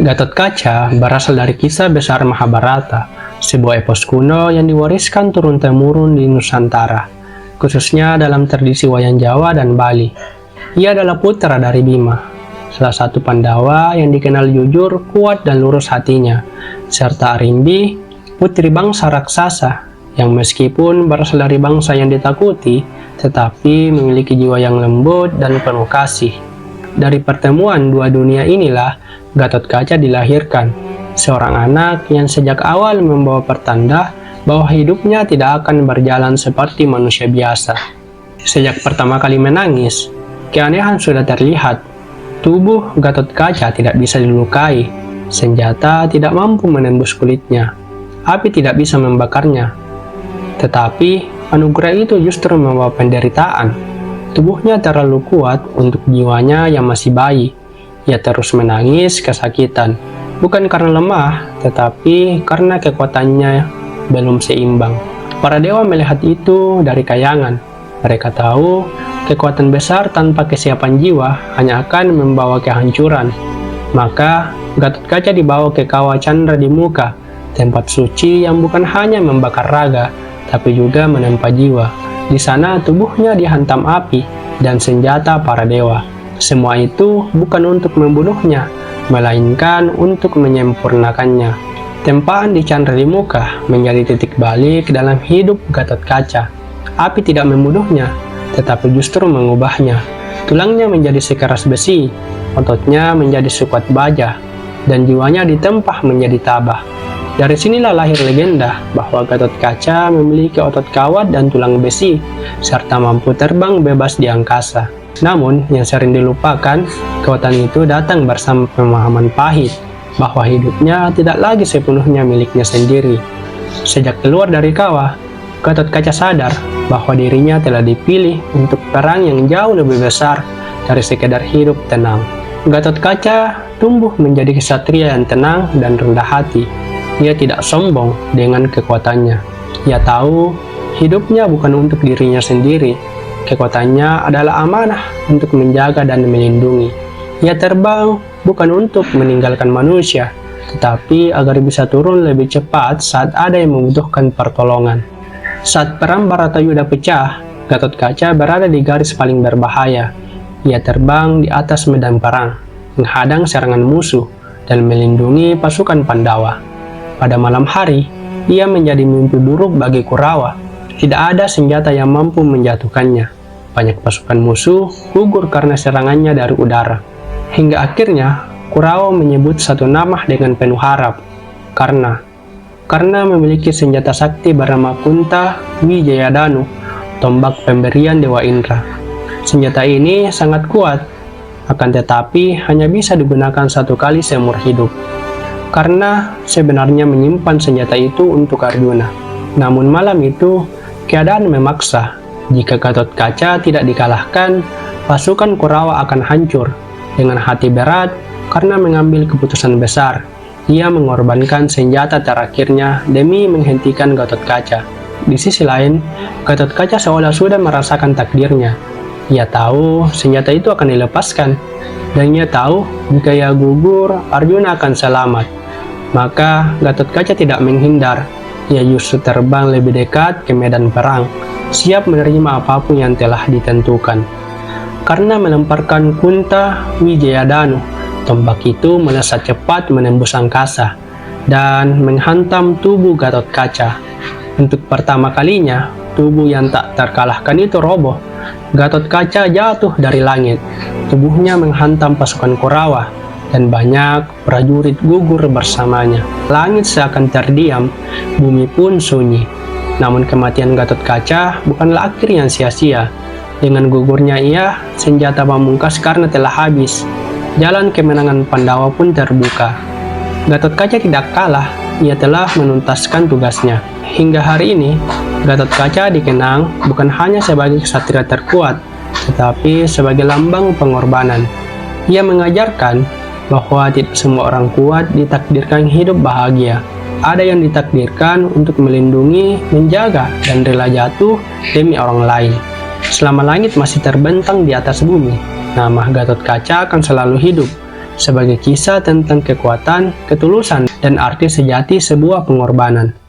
Gatot Kaca berasal dari kisah besar Mahabharata, sebuah epos kuno yang diwariskan turun-temurun di Nusantara, khususnya dalam tradisi wayang Jawa dan Bali. Ia adalah putra dari Bima, salah satu Pandawa yang dikenal jujur, kuat, dan lurus hatinya, serta Arimbi, putri bangsa raksasa, yang meskipun berasal dari bangsa yang ditakuti, tetapi memiliki jiwa yang lembut dan penuh kasih. Dari pertemuan dua dunia inilah Gatot Kaca dilahirkan, seorang anak yang sejak awal membawa pertanda bahwa hidupnya tidak akan berjalan seperti manusia biasa. Sejak pertama kali menangis, keanehan sudah terlihat. Tubuh Gatot Kaca tidak bisa dilukai, senjata tidak mampu menembus kulitnya, api tidak bisa membakarnya. Tetapi anugerah itu justru membawa penderitaan. Tubuhnya terlalu kuat untuk jiwanya yang masih bayi. Ia terus menangis kesakitan, bukan karena lemah, tetapi karena kekuatannya belum seimbang. Para dewa melihat itu dari kayangan. Mereka tahu kekuatan besar tanpa kesiapan jiwa hanya akan membawa kehancuran. Maka Gatot Kaca dibawa ke Kawah Candra di Muka, tempat suci yang bukan hanya membakar raga, tapi juga menempa jiwa. Di sana tubuhnya dihantam api dan senjata para dewa. Semua itu bukan untuk membunuhnya, melainkan untuk menyempurnakannya. Tempaan di Candra di Muka menjadi titik balik dalam hidup Gatot Kaca. Api tidak membunuhnya, tetapi justru mengubahnya. Tulangnya menjadi sekeras besi, ototnya menjadi sekuat baja, dan jiwanya ditempah menjadi tabah. Dari sinilah lahir legenda bahwa Gatot Kaca memiliki otot kawat dan tulang besi, serta mampu terbang bebas di angkasa. Namun, yang sering dilupakan, kekuatan itu datang bersama pemahaman pahit bahwa hidupnya tidak lagi sepenuhnya miliknya sendiri. Sejak keluar dari kawah, Gatot Kaca sadar bahwa dirinya telah dipilih untuk perang yang jauh lebih besar dari sekedar hidup tenang. Gatot Kaca tumbuh menjadi ksatria yang tenang dan rendah hati. Ia tidak sombong dengan kekuatannya. Ia tahu hidupnya bukan untuk dirinya sendiri. Kekuatannya adalah amanah untuk menjaga dan melindungi. Ia terbang bukan untuk meninggalkan manusia, tetapi agar bisa turun lebih cepat saat ada yang membutuhkan pertolongan. Saat perang Baratayuda pecah, Gatot Kaca berada di garis paling berbahaya. Ia terbang di atas medan perang, menghadang serangan musuh, dan melindungi pasukan Pandawa. Pada malam hari, ia menjadi mimpi buruk bagi Kurawa. Tidak ada senjata yang mampu menjatuhkannya. Banyak pasukan musuh gugur karena serangannya dari udara. Hingga akhirnya, Kurawa menyebut satu nama dengan penuh harap. Karena memiliki senjata sakti bernama Kunta Wijayadanu, tombak pemberian Dewa Indra. Senjata ini sangat kuat, akan tetapi hanya bisa digunakan satu kali seumur hidup. Karena sebenarnya menyimpan senjata itu untuk Arjuna. Namun malam itu, keadaan memaksa. Jika Gatot Kaca tidak dikalahkan, pasukan Kurawa akan hancur. Dengan hati berat, karena mengambil keputusan besar, ia mengorbankan senjata terakhirnya demi menghentikan Gatot Kaca. Di sisi lain, Gatot Kaca seolah sudah merasakan takdirnya. Ia tahu senjata itu akan dilepaskan, dan ia tahu jika ia gugur, Arjuna akan selamat. Maka Gatot Kaca tidak menghindar. Ia justru terbang lebih dekat ke medan perang, siap menerima apapun yang telah ditentukan. Karena melemparkan Kunta Wijayadanu, tombak itu melesat cepat menembus angkasa dan menghantam tubuh Gatot Kaca. Untuk pertama kalinya, tubuh yang tak terkalahkan itu roboh. Gatot Kaca jatuh dari langit. Tubuhnya menghantam pasukan Kurawa, dan banyak prajurit gugur bersamanya. Langit seakan terdiam, bumi pun sunyi. Namun kematian Gatot Kaca bukanlah akhir yang sia-sia. Dengan gugurnya ia, senjata pamungkas karena telah habis. Jalan kemenangan Pandawa pun terbuka. Gatot Kaca tidak kalah, ia telah menuntaskan tugasnya. Hingga hari ini, Gatot Kaca dikenang bukan hanya sebagai ksatria terkuat, tetapi sebagai lambang pengorbanan. Ia mengajarkan bahwa tidak semua orang kuat ditakdirkan hidup bahagia. Ada yang ditakdirkan untuk melindungi, menjaga, dan rela jatuh demi orang lain. Selama langit masih terbentang di atas bumi, nama Gatot Kaca akan selalu hidup, sebagai kisah tentang kekuatan, ketulusan, dan arti sejati sebuah pengorbanan.